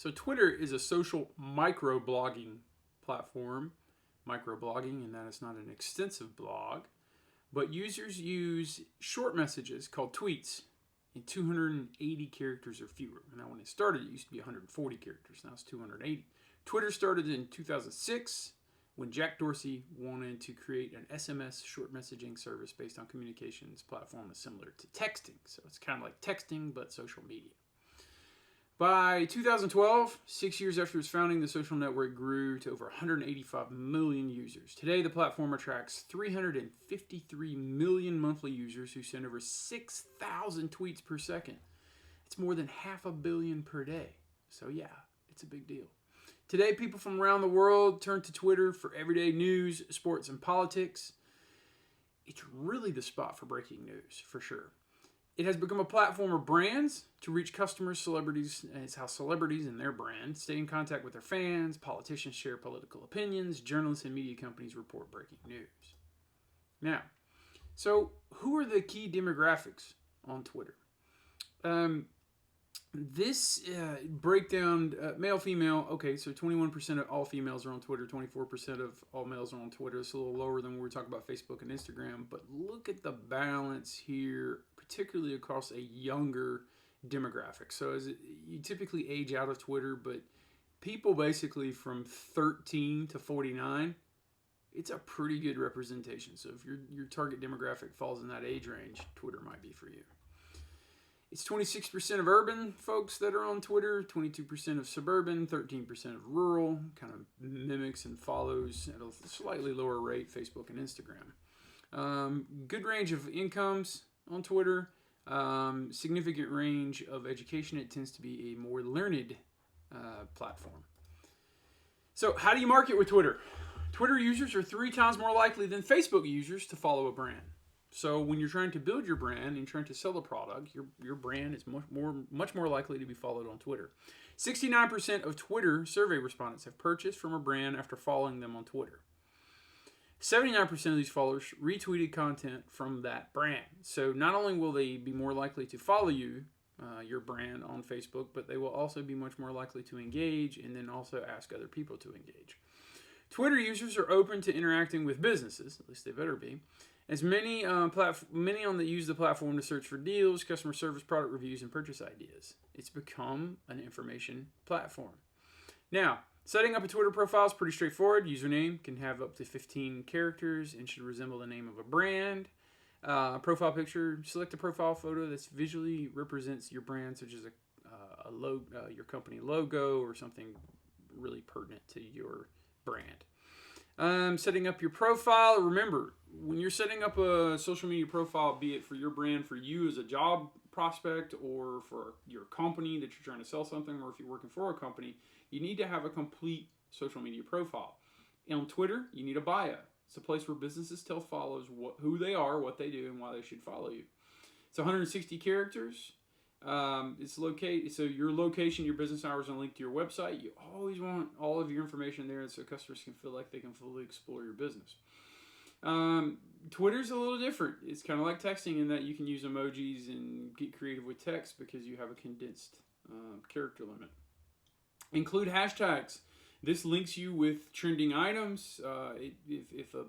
So Twitter is a social microblogging platform. Microblogging, and that is not an extensive blog, but users use short messages called tweets in 280 characters or fewer. Now, when it started, it used to be 140 characters. Now it's 280. Twitter started in 2006 when Jack Dorsey wanted to create an SMS short messaging service based on communications platform similar to texting. So it's kind of like texting, but social media. By 2012, 6 years after its founding, the social network grew to over 185 million users. Today, the platform attracts 353 million monthly users who send over 6,000 tweets per second. It's more than 500 million per day. So yeah, it's a big deal. Today, people from around the world turn to Twitter for everyday news, sports, and politics. It's really the spot for breaking news, for sure. It has become a platform of brands to reach customers, celebrities, and it's how celebrities and their brand stay in contact with their fans, politicians share political opinions, journalists and media companies report breaking news. Now, so who are the key demographics on Twitter? This breakdown, male, female, okay, so 21% of all females are on Twitter, 24% of all males are on Twitter. It's a little lower than when we talk about Facebook and Instagram, but look at the balance here, particularly across a younger demographic. So you typically age out of Twitter, but people basically from 13 to 49, it's a pretty good representation. So if your target demographic falls in that age range, Twitter might be for you. It's 26% of urban folks that are on Twitter, 22% of suburban, 13% of rural, kind of mimics and follows at a slightly lower rate Facebook and Instagram. Good range of incomes on Twitter, significant range of education. It tends to be a more learned platform. So how do you market with Twitter? Twitter users are 3 times more likely than Facebook users to follow a brand. So when you're trying to build your brand and trying to sell a product, your brand is much more likely to be followed on Twitter. 69% of Twitter survey respondents have purchased from a brand after following them on Twitter. 79% of these followers retweeted content from that brand. So not only will they be more likely to follow you, your brand on Facebook, but they will also be much more likely to engage and then also ask other people to engage. Twitter users are open to interacting with businesses, at least they better be, as many on that use the platform to search for deals, customer service, product reviews, and purchase ideas. It's become an information platform. Now, setting up a Twitter profile is pretty straightforward. Username can have up to 15 characters and should resemble the name of a brand. Profile picture, select a profile photo that visually represents your brand, such as a logo, your company logo, or something really pertinent to your brand. Setting up your profile. Remember, when you're setting up a social media profile, be it for your brand, for you as a job prospect, or for your company that you're trying to sell something, or if you're working for a company, you need to have a complete social media profile. And on Twitter, you need a bio. It's a place where businesses tell followers who they are, what they do, and why they should follow you. It's 160 characters. It's located, so your location, your business hours, and link to your website. You always want all of your information there so customers can feel like they can fully explore your business. Twitter's a little different. It's kind of like texting in that you can use emojis and get creative with text because you have a condensed character limit. Include hashtags. This links you with trending items. If a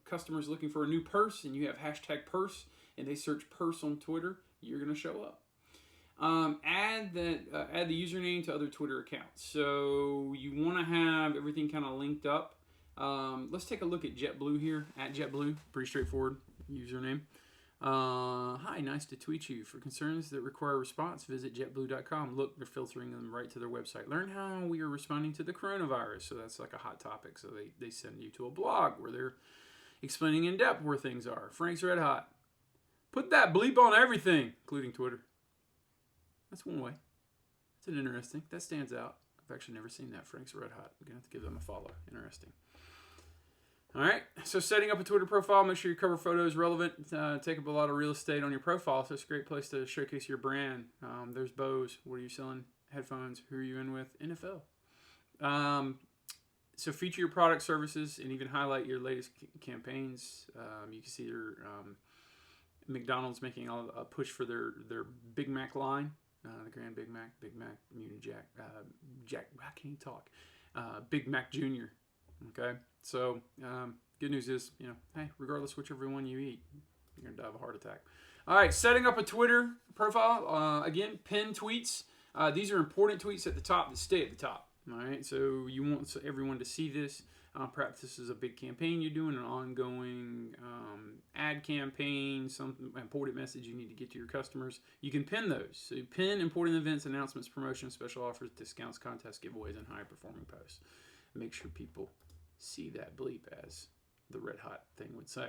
customer is looking for a new purse and you have hashtag purse and they search purse on Twitter, you're going to show up. Add the username to other Twitter accounts. So you want to have everything kind of linked up. Let's take a look at JetBlue here. At JetBlue, pretty straightforward username. Hi, nice to tweet you. For concerns that require a response, visit jetblue.com. Look, they're filtering them right to their website. Learn how we are responding to the coronavirus. So that's like a hot topic. So they send you to a blog where they're explaining in depth where things are. Frank's Red Hot. Put that bleep on everything, including Twitter. That's one way. That's an interesting. That stands out. I've actually never seen that. Frank's Red Hot. I'm going to have to give them a follow. Interesting. All right. So setting up a Twitter profile, make sure your cover photo is relevant. Take up a lot of real estate on your profile. So it's a great place to showcase your brand. There's Bose. What are you selling? Headphones. Who are you in with? NFL. So feature your product, services, and even highlight your latest campaigns. You can see their McDonald's making a push for their Big Mac line. the Grand Big Mac, Muni Jack, Jack. I can't even talk. Big Mac Junior. Okay, so good news is, hey, regardless whichever one you eat, you're gonna die of a heart attack. All right, setting up a Twitter profile. Again, pin tweets. These are important tweets at the top that stay at the top. All right, so you want everyone to see this. Perhaps this is a big campaign you're doing, an ongoing ad campaign, some important message you need to get to your customers. You can pin those. So you pin important events, announcements, promotions, special offers, discounts, contests, giveaways, and high-performing posts. Make sure people see that bleep, as the Red Hot thing would say.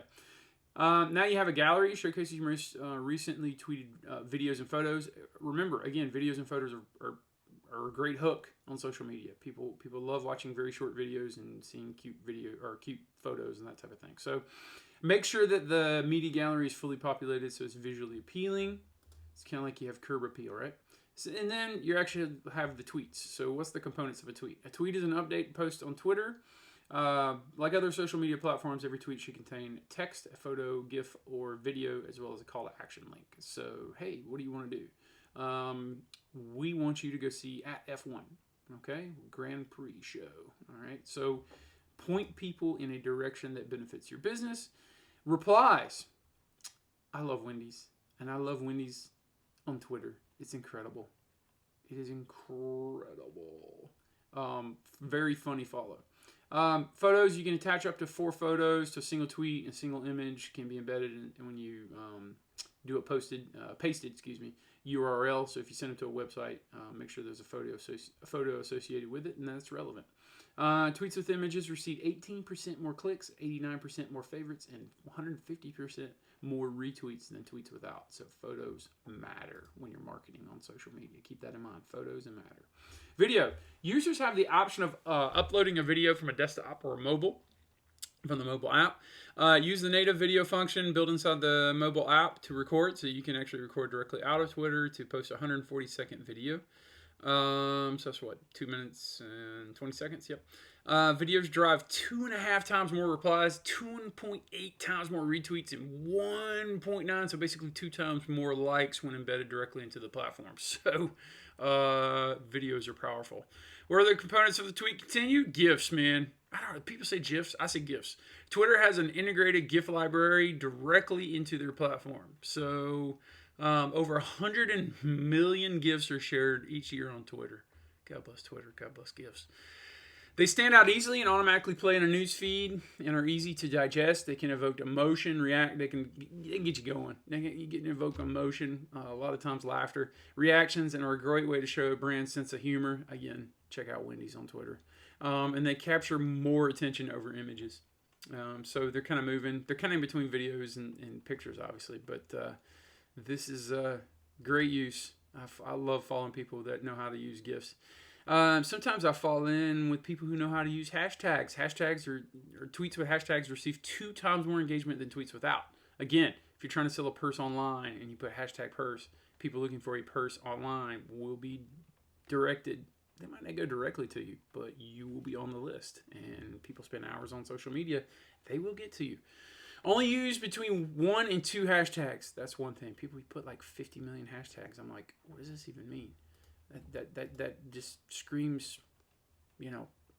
Now you have a gallery showcases your most recently tweeted videos and photos. Remember, again, videos and photos are a great hook on social media. People love watching very short videos and seeing cute photos and that type of thing. So make sure that the media gallery is fully populated so it's visually appealing. It's kind of like you have curb appeal, right? So, and then you actually have the tweets. So what's the components of a tweet? A tweet is an update post on Twitter. Like other social media platforms, every tweet should contain text, a photo, GIF, or video, as well as a call to action link. So, hey, what do you want to do? We want you to go see at F1, okay? Grand Prix show, all right? So point people in a direction that benefits your business. Replies. I love Wendy's, and I love Wendy's on Twitter. It's incredible. It is incredible. Very funny follow. Photos, you can attach up to 4 photos to a single tweet, and a single image can be embedded in when you do a pasted URL. So if you send it to a website, make sure there's a photo associated with it, and that's relevant. Tweets with images receive 18% more clicks, 89% more favorites, and 150% more retweets than tweets without. So photos matter when you're marketing on social media. Keep that in mind. Photos matter. Video. Users have the option of uploading a video from a desktop or a mobile, from the mobile app. Use the native video function built inside the mobile app to record, so you can actually record directly out of Twitter to post a 140-second video. So that's what, 2 minutes and 20 seconds? Yep. Videos drive 2.5 times more replies, 2.8 times more retweets, and 1.9, so basically 2 times more likes when embedded directly into the platform. So videos are powerful. What are the components of the tweet continue? GIFs, man. I don't know. People say GIFs. I say GIFs. Twitter has an integrated GIF library directly into their platform. So over 100 million GIFs are shared each year on Twitter. God bless Twitter. God bless GIFs. They stand out easily and automatically play in a news feed and are easy to digest. They can evoke emotion, react. They can get you going. You get to evoke emotion, a lot of times laughter, reactions, and are a great way to show a brand sense of humor. Again, check out Wendy's on Twitter. And they capture more attention over images. So they're kind of moving. They're kind of in between videos and pictures, obviously. But this is great use. I love following people that know how to use GIFs. Sometimes I fall in with people who know how to use hashtags. Hashtags or tweets with hashtags receive 2 times more engagement than tweets without. Again, if you're trying to sell a purse online and you put hashtag purse, people looking for a purse online will be directed. They might not go directly to you, but you will be on the list. And people spend hours on social media. They will get to you. Only use between 1 and 2 hashtags. That's one thing. People put like 50 million hashtags. I'm like, what does this even mean? That just screams,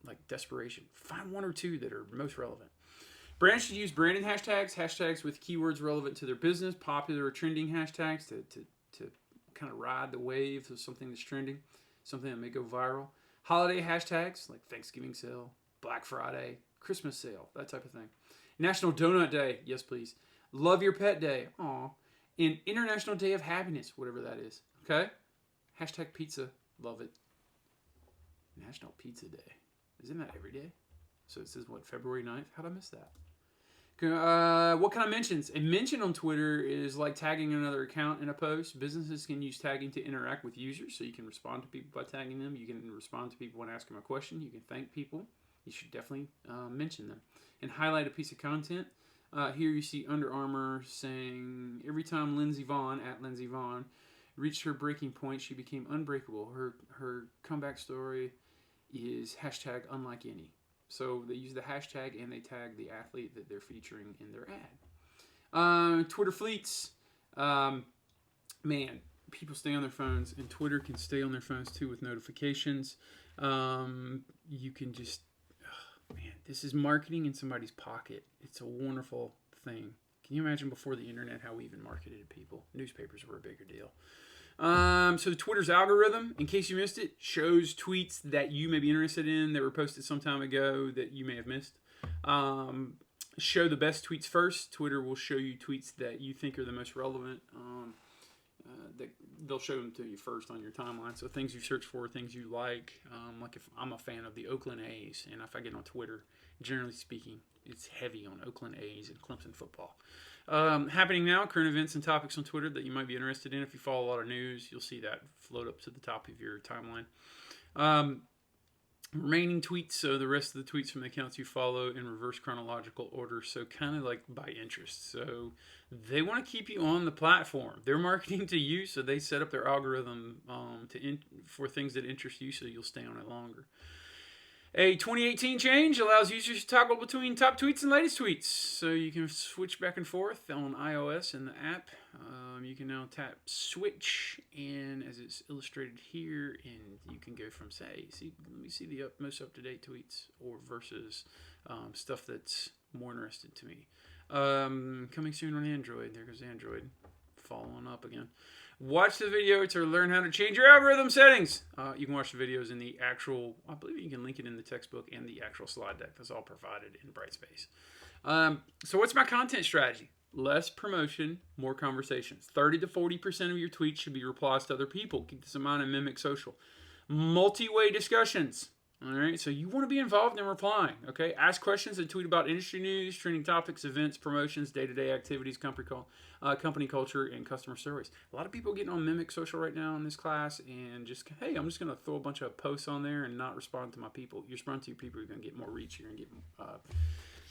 like desperation. Find 1 or 2 that are most relevant. Brands should use branded hashtags with keywords relevant to their business, popular or trending hashtags to kind of ride the wave of something that's trending, something that may go viral. Holiday hashtags like Thanksgiving sale, Black Friday, Christmas sale, that type of thing. National Donut Day, yes please. Love Your Pet Day, aw. And International Day of Happiness, whatever that is, okay? Hashtag pizza, love it. National Pizza Day. Isn't that every day? So it says, what, February 9th? How'd I miss that? What kind of mentions? A mention on Twitter is like tagging another account in a post. Businesses can use tagging to interact with users, so you can respond to people by tagging them. You can respond to people when asking them a question. You can thank people. You should definitely mention them. And highlight a piece of content. Here you see Under Armour saying, every time Lindsey Vonn, at Lindsey Vonn, reached her breaking point, she became unbreakable. Her comeback story is hashtag unlike any. So they use the hashtag and they tag the athlete that they're featuring in their ad. Twitter fleets. Man, people stay on their phones, and Twitter can stay on their phones too with notifications. You can just, man, this is marketing in somebody's pocket. It's a wonderful thing. Can you imagine before the internet how we even marketed to people? Newspapers were a bigger deal. So Twitter's algorithm, in case you missed it, shows tweets that you may be interested in that were posted some time ago that you may have missed. Show the best tweets first. Twitter will show you tweets that you think are the most relevant. They'll show them to you first on your timeline. So things you search for, things you like if I'm a fan of the Oakland A's, and if I get on Twitter, generally speaking, it's heavy on Oakland A's and Clemson football. Happening now, current events and topics on Twitter that you might be interested in. If you follow a lot of news, you'll see that float up to the top of your timeline. Remaining tweets, so the rest of the tweets from the accounts you follow in reverse chronological order, so kind of like by interest. So they want to keep you on the platform. They're marketing to you, so they set up their algorithm for things that interest you, so you'll stay on it longer. A 2018 change allows users to toggle between top tweets and latest tweets. So you can switch back and forth on iOS in the app. You can now tap switch, and as it's illustrated here, and you can go from let me see the most up-to-date tweets or versus stuff that's more interested to me. Coming soon on Android. There goes Android. Following up again. Watch the video to learn how to change your algorithm settings. You can watch the videos in the actual, I believe you can link it in the textbook and the actual slide deck. That's all provided in Brightspace. So what's my content strategy? Less promotion, more conversations. 30 to 40% of your tweets should be replies to other people. Keep this in mind and mimic social. Multi-way discussions. All right, so you want to be involved in replying, okay? Ask questions and tweet about industry news, trending topics, events, promotions, day-to-day activities, company culture, and customer service. A lot of people getting on Mimic Social right now in this class and just, hey, I'm just going to throw a bunch of posts on there and not respond to my people. You respond to your people, you're going to get more reach, you're going to get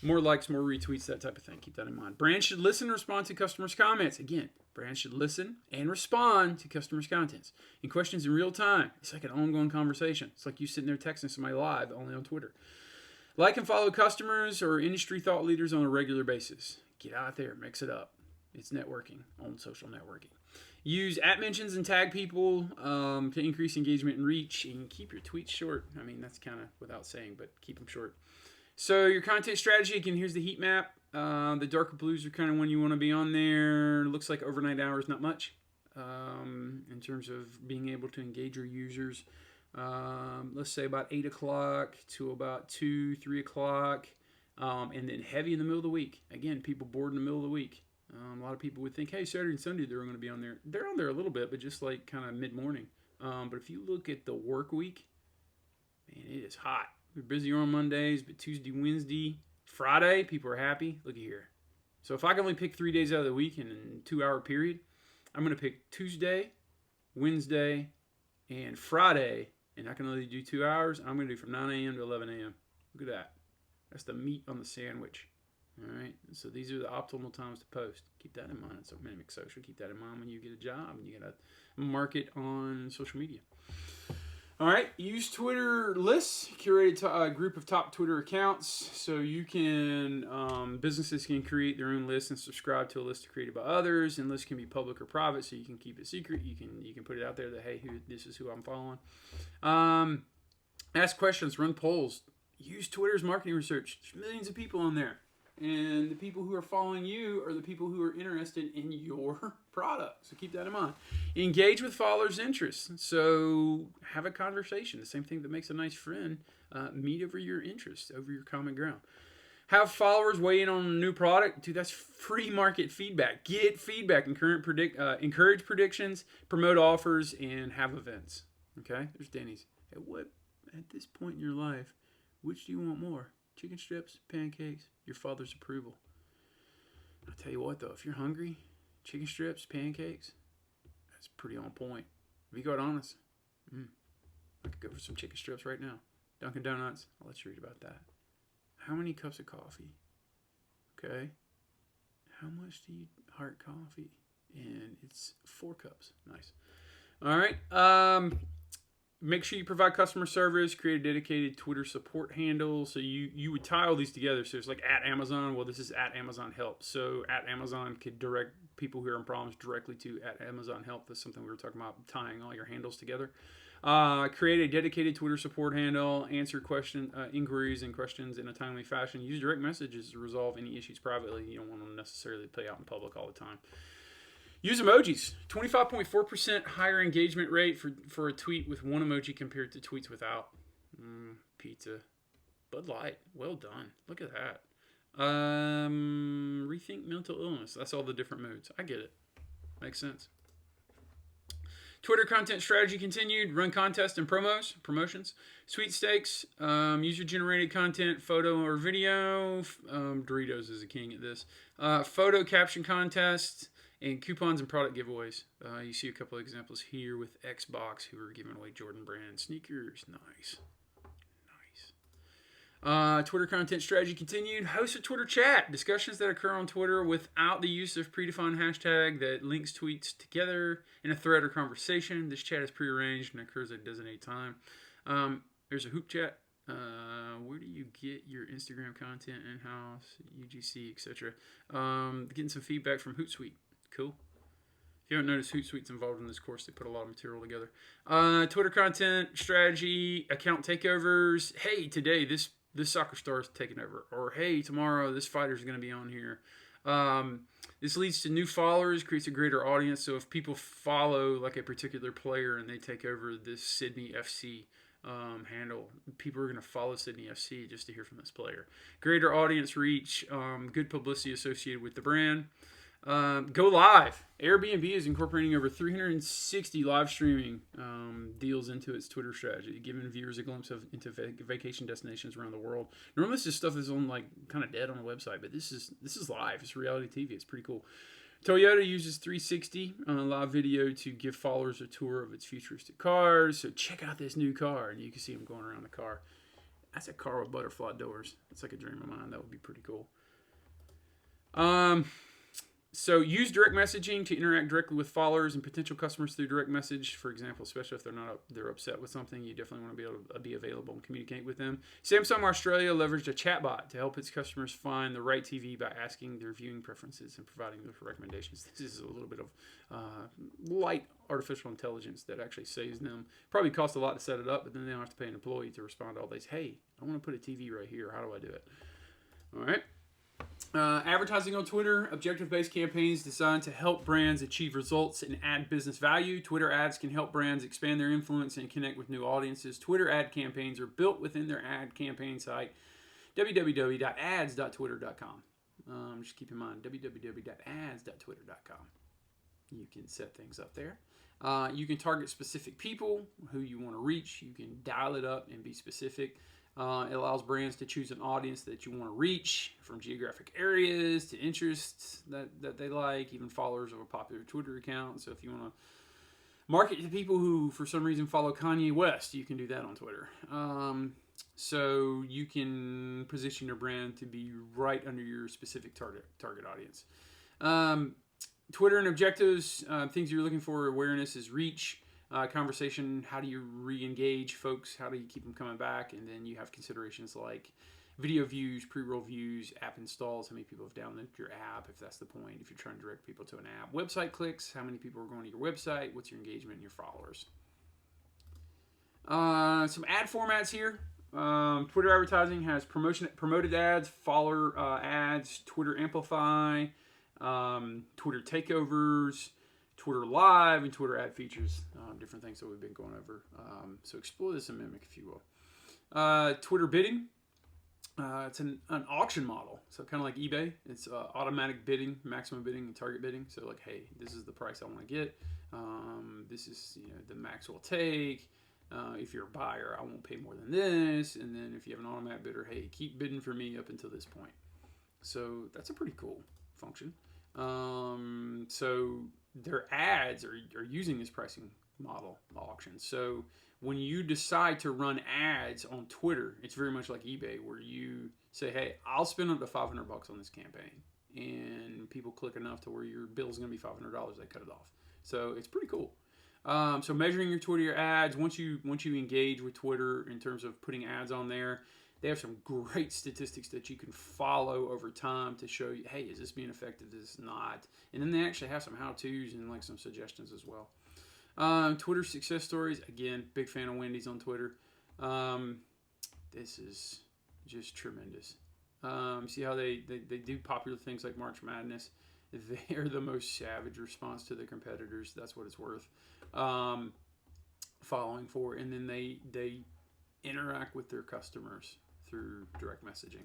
more likes, more retweets, that type of thing. Keep that in mind. Brands should listen and respond to customers' comments. Again, brands should listen and respond to customers' contents and questions in real time. It's like an ongoing conversation. It's like you sitting there texting somebody live, only on Twitter. Like and follow customers or industry thought leaders on a regular basis. Get out there, mix it up. It's networking on social networking. Use @mentions and tag people to increase engagement and reach, and keep your tweets short. I mean, that's kind of without saying, but keep them short. So your content strategy, again, here's the heat map. The darker blues are kind of when you want to be on there. Looks like overnight hours, not much in terms of being able to engage your users. Let's say about 8 o'clock to about 2, 3 o'clock. And then heavy in the middle of the week. Again, people bored in the middle of the week. A lot of people would think, hey, Saturday and Sunday they're going to be on there. They're on there a little bit, but just like kind of mid-morning. But if you look at the work week, man, it is hot. We're busier on Mondays, but Tuesday, Wednesday, Friday, people are happy. Look at here. So if I can only pick 3 days out of the week in a 2-hour period, I'm going to pick Tuesday, Wednesday, and Friday, and I can only do 2 hours. I'm going to do from 9 a.m. to 11 a.m. Look at that. That's the meat on the sandwich. All right. So these are the optimal times to post. Keep that in mind. So Mimic Social. Keep that in mind when you get a job and you got to market on social media. All right, use Twitter lists, curate a group of top Twitter accounts, so you can, businesses can create their own list and subscribe to a list created by others, and lists can be public or private, so you can keep it secret. You can put it out there that, hey, this is who I'm following. Ask questions, run polls, use Twitter's marketing research. There's millions of people on there. And the people who are following you are the people who are interested in your product. So keep that in mind. Engage with followers' interests. So have a conversation. The same thing that makes a nice friend. Meet over your interests, over your common ground. Have followers weigh in on a new product. Dude, that's free market feedback. Get feedback. Encourage predictions, promote offers, and have events. Okay? There's Denny's. At this point in your life, which do you want more? Chicken strips, pancakes, your father's approval. I'll tell you what, though, if you're hungry, chicken strips, pancakes, that's pretty on point. To be quite honest, I could go for some chicken strips right now. Dunkin' Donuts, I'll let you read about that. How many cups of coffee? Okay. How much do you heart coffee? And it's 4 cups. Nice. All right. Make sure you provide customer service. Create a dedicated Twitter support handle. So you would tie all these together. So it's like at Amazon. Well, this is at Amazon Help. So at Amazon could direct people who are in problems directly to at Amazon Help. That's something we were talking about, tying all your handles together. Create a dedicated Twitter support handle. Answer inquiries and questions in a timely fashion. Use direct messages to resolve any issues privately. You don't want them necessarily play out in public all the time. Use emojis. 25.4% higher engagement rate for a tweet with one emoji compared to tweets without. Pizza. Bud Light. Well done. Look at that. Rethink mental illness. That's all the different moods. I get it. Makes sense. Twitter content strategy continued. Run contests and promotions. Sweepstakes. User-generated content, photo or video. Doritos is a king at this. Photo caption contests. And coupons and product giveaways. You see a couple of examples here with Xbox, who are giving away Jordan brand sneakers. Nice. Twitter content strategy continued. Host a Twitter chat. Discussions that occur on Twitter without the use of predefined hashtag that links tweets together in a thread or conversation. This chat is prearranged and occurs at a designated time. There's a hoop chat. Where do you get your Instagram content in-house, UGC, etc.? Getting some feedback from Hootsuite. Cool. If you haven't noticed, Hootsuite's involved in this course. They put a lot of material together. Twitter content strategy, account takeovers. Hey, today this soccer star is taking over. Or hey, tomorrow this fighter is going to be on here. This leads to new followers, creates a greater audience. So if people follow like a particular player and they take over this Sydney FC handle, people are going to follow Sydney FC just to hear from this player. Greater audience reach, good publicity associated with the brand. Go live. Airbnb is incorporating over 360 live streaming deals into its Twitter strategy, giving viewers a glimpse into vacation destinations around the world. Normally, this is stuff that's on like kind of dead on the website, but this is live. It's reality TV. It's pretty cool. Toyota uses 360 live video to give followers a tour of its futuristic cars. So check out this new car, and you can see them going around the car. That's a car with butterfly doors. It's like a dream of mine. That would be pretty cool. So use direct messaging to interact directly with followers and potential customers through direct message. For example, especially if they're upset with something, you definitely want to be able to be available and communicate with them. Samsung Australia leveraged a chatbot to help its customers find the right TV by asking their viewing preferences and providing those recommendations. This is a little bit of light artificial intelligence that actually saves them. Probably costs a lot to set it up, but then they don't have to pay an employee to respond to all these. Hey, I want to put a TV right here. How do I do it? All right. Advertising on Twitter, objective-based campaigns designed to help brands achieve results and add business value. Twitter ads can help brands expand their influence and connect with new audiences. Twitter ad campaigns are built within their ad campaign site, www.ads.twitter.com. Just keep in mind, www.ads.twitter.com. You can set things up there. You can target specific people who you want to reach. You can dial it up and be specific. It allows brands to choose an audience that you want to reach, from geographic areas to interests that they like, even followers of a popular Twitter account. So if you want to market to people who, for some reason, follow Kanye West, you can do that on Twitter. So you can position your brand to be right under your specific target audience. Twitter and objectives, things you're looking for: awareness is reach. Conversation, how do you re-engage folks? How do you keep them coming back? And then you have considerations like video views, pre-roll views, app installs, how many people have downloaded your app, if that's the point, if you're trying to direct people to an app. Website clicks, how many people are going to your website, what's your engagement and your followers. Some ad formats here. Twitter advertising has promoted ads, follower ads, Twitter Amplify, Twitter takeovers, Twitter Live, and Twitter ad features, different things that we've been going over. So explore this and mimic, if you will. Twitter bidding. It's an auction model, so kind of like eBay. It's automatic bidding, maximum bidding, and target bidding. So like, hey, this is the price I want to get. This is the max we'll take. If you're a buyer, I won't pay more than this. And then if you have an automatic bidder, hey, keep bidding for me up until this point. So that's a pretty cool function. So their ads are using this pricing model auction. So when you decide to run ads on Twitter, it's very much like eBay, where you say, hey, I'll spend up to $500 on this campaign. And people click enough to where your bill's going to be $500, they cut it off. So it's pretty cool. So measuring your Twitter ads, once you engage with Twitter in terms of putting ads on there, they have some great statistics that you can follow over time to show you, hey, is this being effective? Is this not? And then they actually have some how-tos and like some suggestions as well. Twitter success stories. Again, big fan of Wendy's on Twitter. This is just tremendous. See how they do popular things like March Madness. They're the most savage response to their competitors. That's what it's worth. Following for, and then they interact with their customers through direct messaging.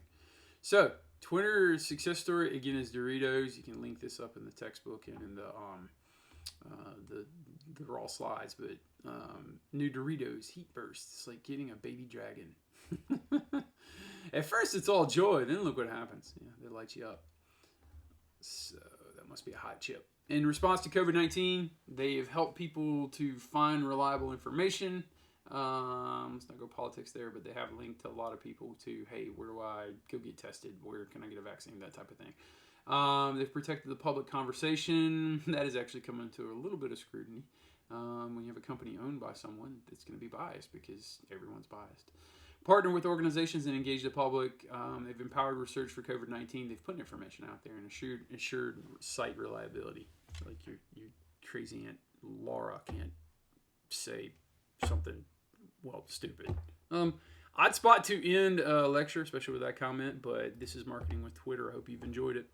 So Twitter success story again is Doritos. You can link this up in the textbook and in the raw slides. But new Doritos heat burst. It's like getting a baby dragon. At first it's all joy, then look what happens. Yeah, they light you up. So that must be a hot chip. In response to COVID-19, they have helped people to find reliable information. Let's not go politics there, but they have linked a lot of people to, hey, where do I go get tested? Where can I get a vaccine? That type of thing. They've protected the public conversation. That is actually coming to a little bit of scrutiny. When you have a company owned by someone, it's going to be biased because everyone's biased. Partner with organizations and engage the public. They've empowered research for COVID-19. They've put information out there and assured site reliability. Like your crazy Aunt Laura can't say something, well, stupid. Odd spot to end a lecture, especially with that comment, but this is Marketing with Twitter. I hope you've enjoyed it.